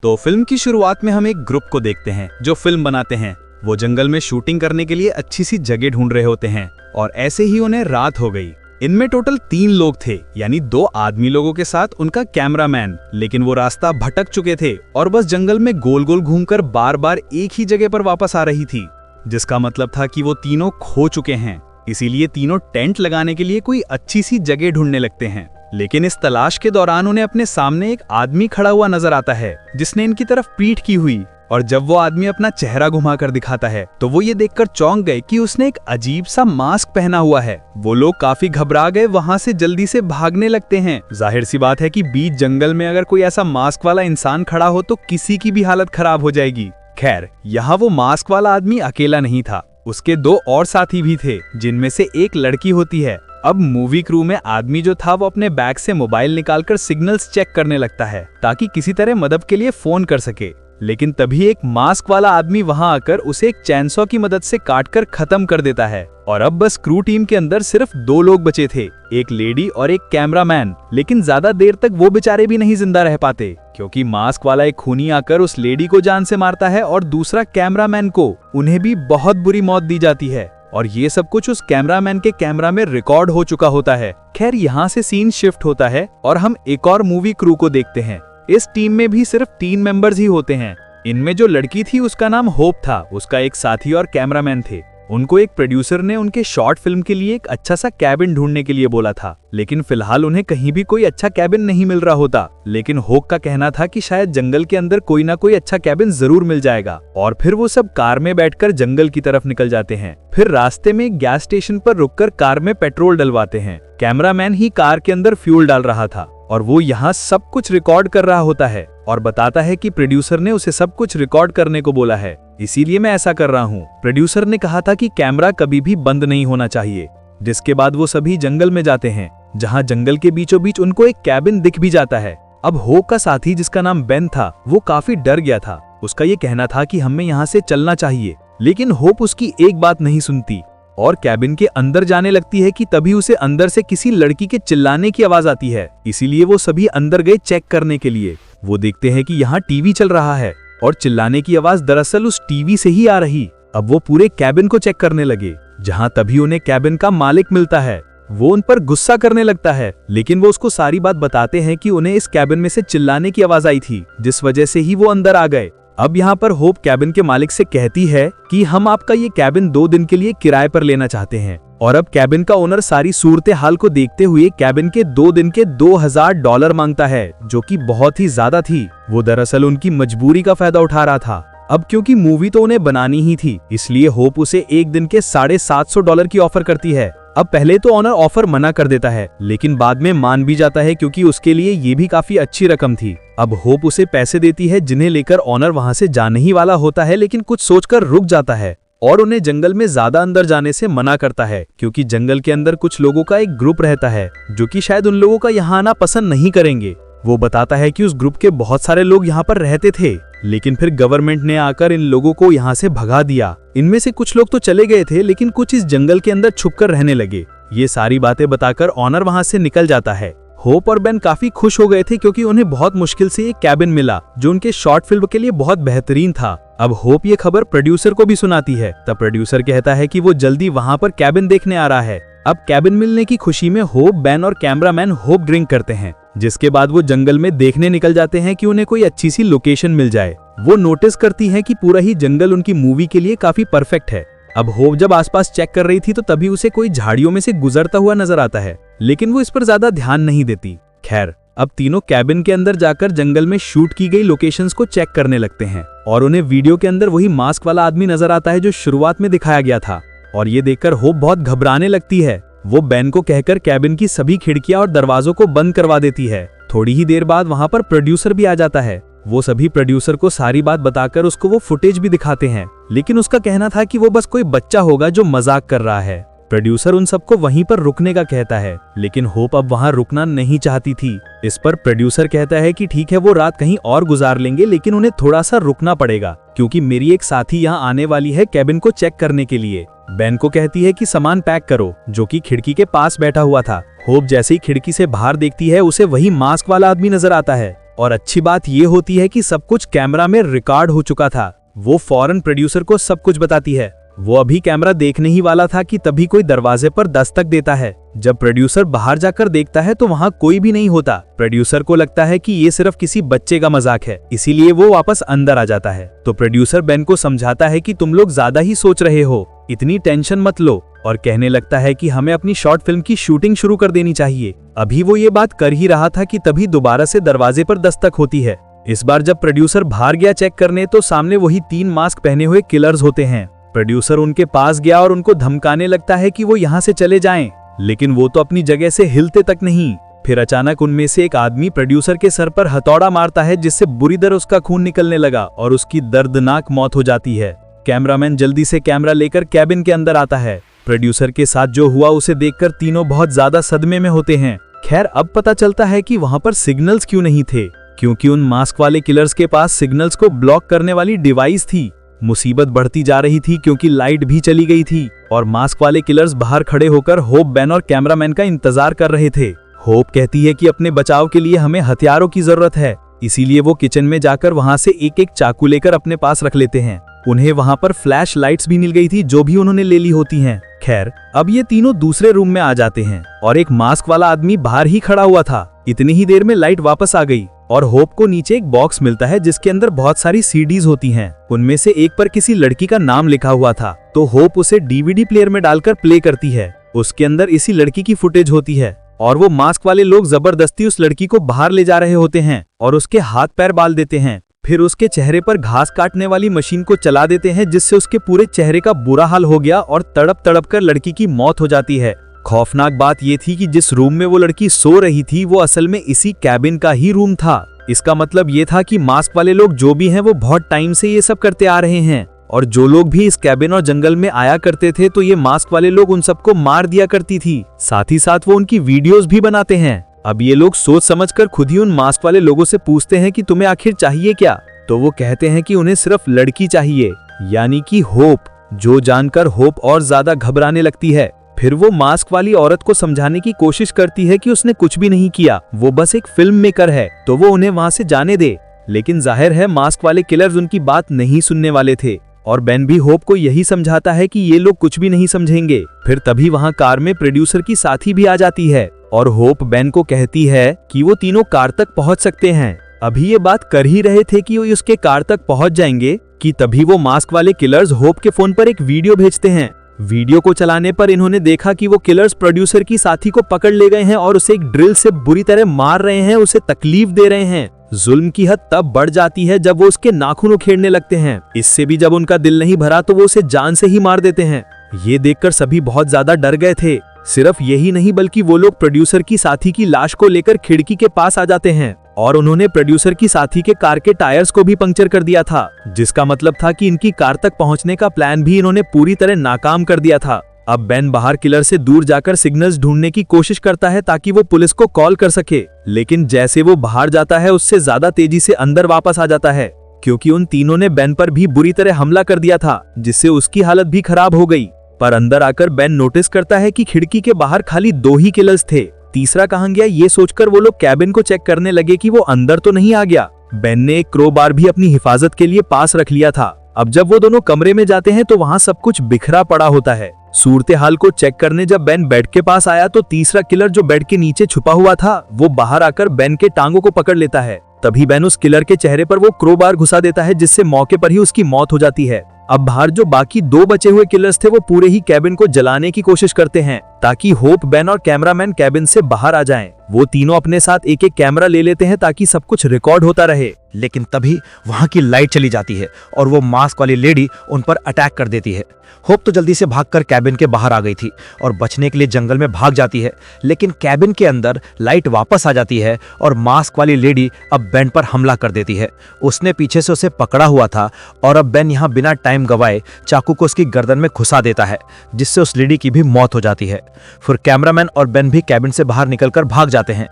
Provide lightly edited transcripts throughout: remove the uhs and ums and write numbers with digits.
तो फिल्म की शुरुआत में हम एक ग्रुप को देखते हैं जो फिल्म बनाते हैं। वो जंगल में शूटिंग करने के लिए अच्छी सी जगह ढूंढ रहे होते हैं और ऐसे ही उन्हें रात हो गई। इनमें टोटल 3 लोग थे, यानी 2 आदमी लोगों के साथ उनका कैमरामैन। लेकिन वो रास्ता भटक चुके थे और बस जंगल में गोल गोल घूमकर बार बार एक ही जगह पर वापस आ रही थी, जिसका मतलब था कि वो तीनों खो चुके हैं। इसीलिए तीनों टेंट लगाने के लिए कोई अच्छी सी जगह ढूंढने लगते हैं। लेकिन इस तलाश के दौरान उन्हें अपने सामने एक आदमी खड़ा हुआ नजर आता है जिसने इनकी तरफ पीठ की हुई। और जब वो आदमी अपना चेहरा घुमाकर दिखाता है तो वो ये देखकर चौंक गए कि उसने एक अजीब सा मास्क पहना हुआ है। वो लोग काफी घबरा गए, वहां से जल्दी से भागने लगते हैं। जाहिर सी बात है कि बीच जंगल में अगर कोई ऐसा मास्क वाला इंसान खड़ा हो तो किसी की भी हालत खराब हो जाएगी। खैर, यहाँ वो मास्क वाला आदमी अकेला नहीं था, उसके 2 और साथी भी थे, जिनमें से एक लड़की होती है। अब मूवी क्रू में आदमी जो था वो अपने बैग से मोबाइल निकालकर सिग्नल्स चेक करने लगता है ताकि किसी तरह मदद के लिए फोन कर सके। लेकिन तभी एक मास्क वाला आदमी वहां आकर उसे एक चैनसॉ की मदद से काटकर खत्म कर देता है। और अब बस क्रू टीम के अंदर सिर्फ 2 लोग बचे थे, एक लेडी और एक कैमरामैन। लेकिन ज्यादा देर तक वो बेचारे भी नहीं जिंदा रह पाते, क्योंकि मास्क वाला एक खूनी आकर उस लेडी को जान से मारता है और दूसरा कैमरामैन को। उन्हें भी बहुत बुरी मौत दी जाती है और ये सब कुछ उस कैमरामैन के कैमरा में रिकॉर्ड हो चुका होता है। खैर, यहाँ से सीन शिफ्ट होता है और हम एक और मूवी क्रू को देखते हैं। इस टीम में भी सिर्फ 3 मेंबर्स ही होते हैं। इनमें जो लड़की थी उसका नाम होप था, उसका एक साथी और कैमरामैन थे। उनको एक प्रोड्यूसर ने उनके शॉर्ट फिल्म के लिए एक अच्छा सा कैबिन ढूंढने के लिए बोला था, लेकिन फिलहाल उन्हें कहीं भी कोई अच्छा कैबिन नहीं मिल रहा होता। लेकिन होप का कहना था कि शायद जंगल के अंदर कोई ना कोई अच्छा कैबिन जरूर मिल जाएगा। और फिर वो सब कार में बैठकर जंगल की तरफ निकल जाते हैं। फिर रास्ते में एक गैस स्टेशन पर रुककर कार में पेट्रोल डलवाते हैं। कैमरामैन ही कार के अंदर फ्यूल डाल रहा था और वो यहाँ सब कुछ रिकॉर्ड कर रहा होता है और बताता है कि प्रोड्यूसर ने उसे सब कुछ रिकॉर्ड करने को बोला है, इसीलिए मैं ऐसा कर रहा हूँ। प्रोड्यूसर ने कहा था कि कैमरा कभी भी बंद नहीं होना चाहिए। जिसके बाद वो सभी जंगल में जाते हैं, जहाँ जंगल के बीचों बीच उनको एक कैबिन दिख भी जाता है। अब होप का साथी, जिसका नाम बेन था, वो काफी डर गया था। उसका ये कहना था कि हमें यहाँ से चलना चाहिए, लेकिन होप उसकी एक बात नहीं सुनती और कैबिन के अंदर जाने लगती है कि तभी उसे अंदर से किसी लड़की के चिल्लाने की आवाज आती है। इसीलिए वो सभी अंदर गए चेक करने के लिए। वो देखते हैं कि यहाँ टीवी चल रहा है और चिल्लाने की आवाज दरअसल उस टीवी से ही आ रही। अब वो पूरे कैबिन को चेक करने लगे, जहाँ तभी उन्हें कैबिन का मालिक मिलता है। वो उन पर गुस्सा करने लगता है, लेकिन वो उसको सारी बात बताते हैं कि उन्हें इस कैबिन में से चिल्लाने की आवाज आई थी, जिस वजह से ही वो अंदर आ गए। अब यहाँ पर होप कैबिन के मालिक से कहती है कि हम आपका ये कैबिन 2 दिन के लिए किराए पर लेना चाहते हैं। और अब कैबिन का ओनर सारी सूरत हाल को देखते हुए कैबिन के 2 दिन के $2000 मांगता है, जो कि बहुत ही ज्यादा थी। वो दरअसल उनकी मजबूरी का फायदा उठा रहा था। अब क्योंकि मूवी तो उन्हें बनानी ही थी, इसलिए होप उसे 1 दिन के $750 की ऑफर करती है। अब पहले तो ऑनर ऑफर मना कर देता है, लेकिन बाद में मान भी जाता है, क्योंकि उसके लिए ये भी काफी अच्छी रकम थी। अब होप उसे पैसे देती है, जिन्हें लेकर ऑनर वहां से जाने ही वाला होता है, लेकिन कुछ सोचकर रुक जाता है और उन्हें जंगल में ज्यादा अंदर जाने से मना करता है, क्योंकि जंगल के अंदर कुछ लोगों का एक ग्रुप रहता है जो कि शायद उन लोगों का यहाँ आना पसंद नहीं करेंगे। वो बताता है कि उस ग्रुप के बहुत सारे लोग यहाँ पर रहते थे, लेकिन फिर गवर्नमेंट ने आकर इन लोगों को यहाँ से भगा दिया। इनमें से कुछ लोग तो चले गए थे, लेकिन कुछ इस जंगल के अंदर छुपकर रहने लगे। ये सारी बातें बताकर ऑनर वहां से निकल जाता है। होप और बेन काफी खुश हो गए थे, क्योंकि उन्हें बहुत मुश्किल से एक कैबिन मिला जो उनके शॉर्ट फिल्म के लिए बहुत बेहतरीन था। अब होप ये खबर प्रोड्यूसर को भी सुनाती है। तब प्रोड्यूसर कहता है कि वो जल्दी वहां पर कैबिन देखने आ रहा है। अब कैबिन मिलने की खुशी में होप, बेन और कैमरामैन होप ड्रिंक करते हैं, जिसके बाद वो जंगल में देखने निकल जाते हैं कि उन्हें कोई अच्छी सी लोकेशन मिल जाए। वो नोटिस करती है कि पूरा ही जंगल उनकी मूवी के लिए काफी परफेक्ट है। अब होप जब आसपास चेक कर रही थी तो तभी उसे कोई झाड़ियों में से गुजरता हुआ नजर आता है, लेकिन वो इस पर ज्यादा ध्यान नहीं देती। खैर, अब तीनों कैबिन के अंदर जाकर जंगल में शूट की गई लोकेशंस को चेक करने लगते हैं और उन्हें वीडियो के अंदर वही मास्क वाला आदमी नजर आता है जो शुरुआत में दिखाया गया था। और ये देखकर होप बहुत घबराने लगती है। वो बेन को कहकर कैबिन की सभी खिड़कियां और दरवाजों को बंद करवा देती है। थोड़ी ही देर बाद वहां पर प्रोड्यूसर भी आ जाता है। वो सभी प्रोड्यूसर को सारी बात बताकर उसको वो फुटेज भी दिखाते हैं, लेकिन उसका कहना था कि वो बस कोई बच्चा होगा जो मजाक कर रहा है। प्रोड्यूसर उन सबको वहीं पर रुकने का कहता है, लेकिन होप अब वहां रुकना नहीं चाहती थी। इस पर प्रोड्यूसर कहता है कि ठीक है, वो रात कहीं और गुजार लेंगे, लेकिन उन्हें थोड़ा सा रुकना पड़ेगा, क्योंकि मेरी एक साथी यहाँ आने वाली है कैबिन को चेक करने के लिए। बेन को कहती है कि सामान पैक करो, जो कि खिड़की के पास बैठा हुआ था। होप जैसे ही खिड़की से बाहर देखती है, उसे वही मास्क वाला आदमी नजर आता है और अच्छी बात ये होती है कि सब कुछ कैमरा में रिकॉर्ड हो चुका था। वो फौरन प्रोड्यूसर को सब कुछ बताती है। वो अभी कैमरा देखने ही वाला था कि तभी कोई दरवाजे पर दस्तक देता है। जब प्रोड्यूसर बाहर जाकर देखता है तो वहाँ कोई भी नहीं होता। प्रोड्यूसर को लगता है कि ये सिर्फ किसी बच्चे का मजाक है, इसीलिए वो वापस अंदर आ जाता है। तो प्रोड्यूसर बेन को समझाता है कि तुम लोग ज्यादा ही सोच रहे हो, इतनी टेंशन मत लो, और कहने लगता है कि हमें अपनी शॉर्ट फिल्म की शूटिंग शुरू कर देनी चाहिए। अभी वो ये बात कर ही रहा था कि तभी दोबारा से दरवाजे पर दस्तक होती है। इस बार जब प्रोड्यूसर बाहर गया चेक करने तो सामने वही 3 मास्क पहने हुए किलर्स होते हैं। प्रोड्यूसर उनके पास गया और उनको धमकाने लगता है कि वो यहाँ से चले जाएं, लेकिन वो तो अपनी जगह से हिलते तक नहीं। फिर अचानक उनमें से एक आदमी प्रोड्यूसर के सर पर हथौड़ा मारता है, जिससे बुरी तरह उसका खून निकलने लगा और उसकी दर्दनाक मौत हो जाती है। कैमरामैन जल्दी से कैमरा लेकर कैबिन के अंदर आता है। प्रोड्यूसर के साथ जो हुआ उसे देखकर तीनों बहुत ज्यादा सदमे में होते हैं। खैर अब पता चलता है कि वहां पर सिग्नल्स क्यों नहीं थे, क्योंकि उन मास्क वाले किलर्स के पास सिग्नल्स को ब्लॉक करने वाली डिवाइस थी। मुसीबत बढ़ती जा रही थी क्योंकि लाइट भी चली गई थी और मास्क वाले किलर्स बाहर खड़े होकर होप, बेन और कैमरामैन का इंतजार कर रहे थे। होप कहती है कि अपने बचाव के लिए हमें हथियारों की जरूरत है, इसीलिए वो किचन में जाकर वहां से एक एक चाकू लेकर अपने पास रख लेते हैं। उन्हें वहां पर फ्लैश लाइट्स भी मिल गई थी, जो भी उन्होंने ले ली होती हैं। खैर अब ये तीनों दूसरे रूम में आ जाते हैं और एक मास्क वाला आदमी बाहर ही खड़ा हुआ था। इतनी ही देर में लाइट वापस आ गई और होप को नीचे एक बॉक्स मिलता है जिसके अंदर बहुत सारी सीडीज होती हैं। उनमें से एक पर किसी लड़की का नाम लिखा हुआ था, तो होप उसे डीवीडी प्लेयर में डालकर प्ले करती है। उसके अंदर इसी लड़की की फुटेज होती है और वो मास्क वाले लोग जबरदस्ती उस लड़की को बाहर ले जा रहे होते हैं और उसके हाथ पैर बाल देते हैं। फिर उसके चेहरे पर घास काटने वाली मशीन को चला देते हैं, जिससे उसके पूरे चेहरे का बुरा हाल हो गया और तड़प तड़प कर लड़की की मौत हो जाती है। खौफनाक बात ये थी कि जिस रूम में वो लड़की सो रही थी वो असल में इसी कैबिन का ही रूम था। इसका मतलब ये था कि मास्क वाले लोग जो भी हैं वो बहुत टाइम से ये सब करते आ रहे हैं, और जो लोग भी इस कैबिन और जंगल में आया करते थे तो ये मास्क वाले लोग उन सबको मार दिया करती थी। साथ ही साथ वो उनकी वीडियोस भी बनाते हैं। अब ये लोग सोच समझकर खुद ही उन मास्क वाले लोगों से पूछते हैं कि तुम्हें आखिर चाहिए क्या, तो वो कहते हैं कि उन्हें सिर्फ लड़की चाहिए, यानी कि होप। जो जानकर होप और ज्यादा घबराने लगती है। फिर वो मास्क वाली औरत को समझाने की कोशिश करती है कि उसने कुछ भी नहीं किया, वो बस एक फिल्म मेकर है, तो वो उन्हें वहां से जाने दे। लेकिन जाहिर है मास्क वाले किलर्स उनकी बात नहीं सुनने वाले थे और बेन भी होप को यही समझाता है कि ये लोग कुछ भी नहीं समझेंगे। फिर तभी वहां कार में प्रोड्यूसर की साथी भी आ जाती है और होप बेन को कहती है कि वो तीनों कार तक पहुंच सकते हैं। अभी ये बात कर ही रहे थे कि वो उसके कार तक पहुंच जाएंगे कि तभी वो मास्क वाले किलर्स होप के फोन पर एक वीडियो भेजते हैं। वीडियो को चलाने पर इन्होंने देखा कि वो किलर्स प्रोड्यूसर की साथी को पकड़ ले गए हैं और उसे एक ड्रिल से बुरी तरह मार रहे हैं, उसे तकलीफ दे रहे हैं। जुल्म की हद तब बढ़ जाती है जब वो उसके नाखून उखेड़ने लगते हैं। इससे भी जब उनका दिल नहीं भरा तो वो उसे जान से ही मार देते हैं। ये देखकर सभी बहुत ज्यादा डर गए थे। सिर्फ यही नहीं बल्कि वो लोग प्रोड्यूसर की साथी की लाश को लेकर खिड़की के पास आ जाते हैं और उन्होंने प्रोड्यूसर की साथी के कार के टायर्स को भी पंक्चर कर दिया था, जिसका मतलब था कि इनकी कार तक पहुंचने का प्लान भी इन्होंने पूरी तरह नाकाम कर दिया था। अब बेन बाहर किलर से दूर जाकर सिग्नल्स ढूंढने की कोशिश करता है ताकि वो पुलिस को कॉल कर सके, लेकिन जैसे वो बाहर जाता है उससे ज्यादा तेजी से अंदर वापस आ जाता है, क्योंकि उन तीनों ने बेन पर भी बुरी तरह हमला कर दिया था, जिससे उसकी हालत भी खराब हो गई। पर अंदर आकर बेन नोटिस करता है कि खिड़की के बाहर खाली 2 ही किलर्स थे। तीसरा कहां गया ये सोचकर वो लोग कैबिन को चेक करने लगे कि वो अंदर तो नहीं आ गया। बेन ने एक क्रोबार भी अपनी हिफाजत के लिए पास रख लिया था। अब जब वो दोनों कमरे में जाते हैं तो वहां सब कुछ बिखरा पड़ा होता है। सूरत हाल को चेक करने जब बेन बेड के पास आया तो तीसरा किलर जो बेड के नीचे छुपा हुआ था वो बाहर आकर बेन के टांगों को पकड़ लेता है। तभी बेन उस किलर के चेहरे पर वो क्रोबार घुसा देता है, जिससे मौके पर ही उसकी मौत हो जाती है। अब बाहर जो बाकी 2 बचे हुए किलर्स थे वो पूरे ही कैबिन को जलाने की कोशिश करते हैं ताकि होप, बेन और कैमरामैन कैबिन से बाहर आ जाएं। वो तीनों अपने साथ एक एक कैमरा ले लेते हैं ताकि सब कुछ रिकॉर्ड होता रहे। लेकिन तभी वहां की लाइट चली जाती है और वो मास्क वाली लेडी उन पर अटैक कर देती है। होप तो जल्दी से भागकर कैबिन के बाहर आ गई थी और बचने के लिए जंगल में भाग जाती है, लेकिन कैबिन के अंदर लाइट वापस आ जाती है और मास्क वाली लेडी अब बेन पर हमला कर देती है। उसने पीछे से उसे पकड़ा हुआ था और अब बेन यहाँ बिना टाइम टाइम गवाए चाकू को उसकी गर्दन में घुसा देता है, जिससे उस लेडी की भी मौत हो जाती है। फिर कैमरामैन और बेन भी कैबिन से बाहर निकलकर भाग जाते हैं,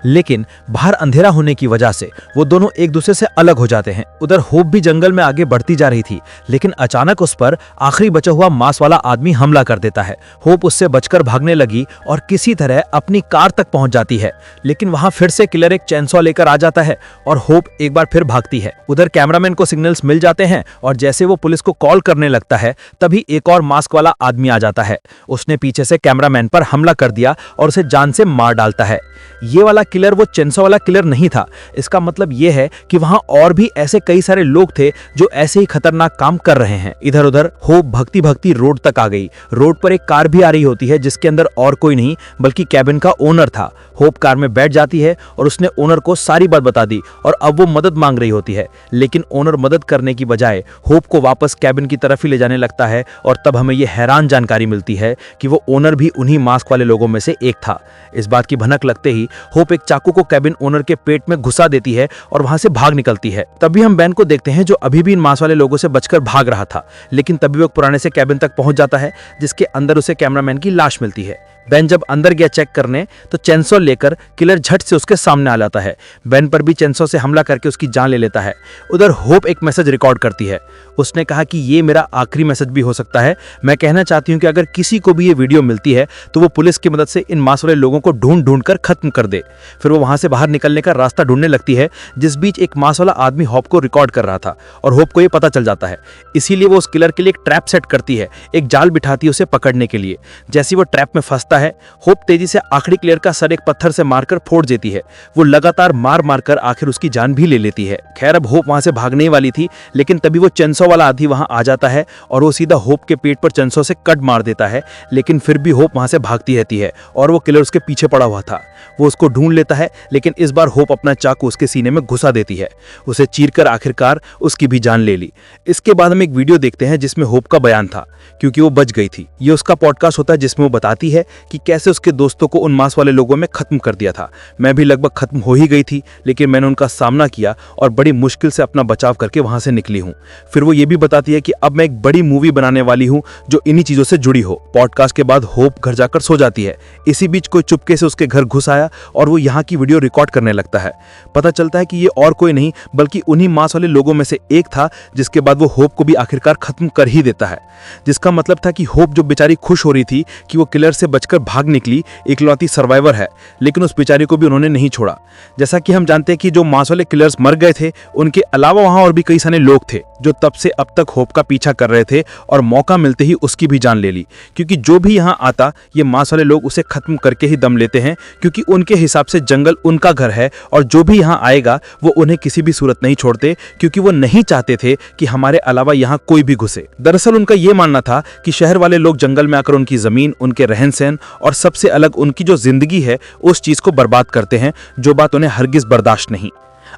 लेकिन बाहर अंधेरा होने की वजह से वो दोनों एक दूसरे से अलग हो जाते हैं। उधर होप भी जंगल में आगे बढ़ती जा रही थी, लेकिन अचानक उस पर आखिरी बचा हुआ मांस वाला आदमी हमला कर देता है। होप उससे बचकर भागने लगी और किसी तरह अपनी कार तक पहुंच जाती है, लेकिन वहां फिर से किलर एक चेनसॉ लेकर आ जाता है और होप एक बार फिर भागती है। उधर कैमरामैन को सिग्नल्स मिल जाते हैं और जैसे वो पुलिस को कॉल करने लगता है, तभी एक और मास्क वाला आदमी आ जाता है। उसने पीछे से कैमरामैन पर हमला कर दिया और उसे जान से मार डालता है। ये वाला किलर वो चेनसॉ वाला किलर नहीं था। इसका मतलब ये है कि वहां और भी ऐसे कई सारे लोग थे जो ऐसे ही खतरनाक काम कर रहे हैं। इधर उधर होप भगती भगती रोड तक आ गई। रोड पर एक कार भी आ रही होती है, जिसके अंदर और कोई नहीं बल्कि कैबिन का ओनर था। होप कार में बैठ जाती है और उसने ओनर को सारी बात बता दी और अब वो मदद मांग रही होती है, लेकिन ओनर मदद करने की बजाय होप को वापस कैबिन की तरफ ही ले जाने लगता है। और तब हमें यह हैरान जानकारी मिलती है कि वो ओनर भी उन्हीं मास्क वाले लोगों में से एक था। इस बात की भनक लगते ही होप एक चाकू को कैबिन ओनर के पेट में घुसा देती है और वहां से भाग निकलती है। तभी हम बेन को देखते हैं, जो अभी भी इन मांस वाले लोगों से बचकर भाग रहा था, लेकिन तभी वो एक पुराने से कैबिन तक पहुंच जाता है, जिसके अंदर उसे कैमरामैन की लाश मिलती है। बेन जब अंदर गया चेक करने, तो चेनसॉ लेकर किलर झट से उसके सामने आ जाता है। बेन पर भी चेनसॉ से हमला करके उसकी जान ले लेता है। उधर होप एक मैसेज रिकॉर्ड करती है। उसने कहा कि ये मेरा आखिरी मैसेज भी हो सकता है। मैं कहना चाहती हूँ कि अगर किसी को भी ये वीडियो मिलती है तो वो पुलिस की मदद से इन मांस वाले लोगों को ढूंढ ढूंढ कर खत्म कर दे। फिर वो वहां से बाहर निकलने का रास्ता ढूंढने लगती है, जिस बीच एक मांस वाला आदमी होप को रिकॉर्ड कर रहा था और होप को ये पता चल जाता है। इसीलिए वो उस किलर के लिए एक ट्रैप सेट करती है, एक जाल बिठाती है उसे पकड़ने के लिए। जैसे वो ट्रैप में फंसता है, होप तेजी से आखिरी किलर का सर एक पत्थर से मारकर फोड़ देती है। वो लगातार मार मारकर आखिर उसकी जान भी ले लेती है। खैर, अब होप वहां से भागने वाली थी, लेकिन तभी वो चेनसॉ वाला आदमी वहां आ जाता है और वो सीधा होप के पेट पर चेनसॉ से कट मार देता है। लेकिन फिर भी होप वहां से भागती रहती है और वो किलर उसके पीछे पड़ा हुआ था। वो उसको ढूंढ लेता है, लेकिन इस बार होप अपना चाकू उसके सीने में घुसा देती है। उसे चीरकर आखिरकार उसकी भी जान ले ली। इसके बाद हम एक वीडियो देखते हैं जिसमें होप का बयान था, क्योंकि वो बच गई थी। ये उसका पॉडकास्ट होता है जिसमें वो बताती है कि कैसे उसके दोस्तों को उन मांस वाले लोगों में खत्म कर दिया था। मैं भी लगभग खत्म हो ही गई थी, लेकिन मैंने उनका सामना किया और बड़ी मुश्किल से अपना बचाव करके वहां से निकली हूं। फिर वो ये भी बताती है कि अब मैं एक बड़ी मूवी बनाने वाली हूं जो इन्हीं चीजों से जुड़ी हो। पॉडकास्ट के बाद होप घर जाकर सो जाती है। इसी बीच कोई चुपके से उसके घर घुस आया और वो यहाँ की वीडियो रिकॉर्ड करने लगता है। पता चलता है कि ये और कोई नहीं बल्कि उन्हीं मांस वाले लोगों में से एक था, जिसके बाद वो होप को भी आखिरकार खत्म कर ही देता है। जिसका मतलब था कि होप जो बेचारी खुश हो रही थी कि वो किलर से बचकर भाग निकली, इकलौती सर्वाइवर है, लेकिन उस बेचारी को भी उन्होंने नहीं छोड़ा। जैसा कि हम जानते हैं कि जो मांस वाले किलर्स मर गए थे, उनके अलावा वहां और भी कई सारे लोग थे जो तब से अब तक होप का पीछा कर रहे थे और मौका मिलते ही उसकी भी जान ले ली। क्योंकि जो भी यहाँ आता, ये मांस वाले लोग उसे खत्म करके ही दम लेते हैं, क्योंकि उनके हिसाब से जंगल उनका घर है और जो भी यहाँ आएगा वो उन्हें किसी भी सूरत नहीं छोड़ते, क्योंकि वो नहीं चाहते थे कि हमारे अलावा यहाँ कोई भी घुसे। दरअसल उनका ये मानना था कि शहर वाले लोग जंगल में आकर उनकी जमीन, उनके रहन सहन और सबसे अलग उनकी जो जिंदगी है उस चीज को बर्बाद करते हैं, जो बात उन्हें हरगिज बर्दाश्त नहीं।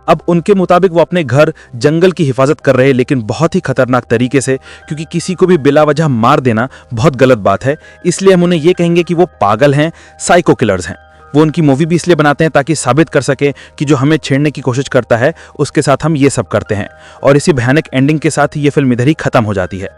अब उनके मुताबिक वो अपने घर जंगल की हिफाजत कर रहे हैं, लेकिन बहुत ही खतरनाक तरीके से, क्योंकि किसी को भी बिला वजह मार देना बहुत गलत बात है। इसलिए हम उन्हें ये कहेंगे कि वो पागल हैं, साइको किलर्स हैं। वो उनकी मूवी भी इसलिए बनाते हैं ताकि साबित कर सके कि जो हमें छेड़ने की कोशिश करता है उसके साथ हम ये सब करते हैं। और इसी भयानक एंडिंग के साथ ये फिल्म इधर ही खत्म हो जाती है।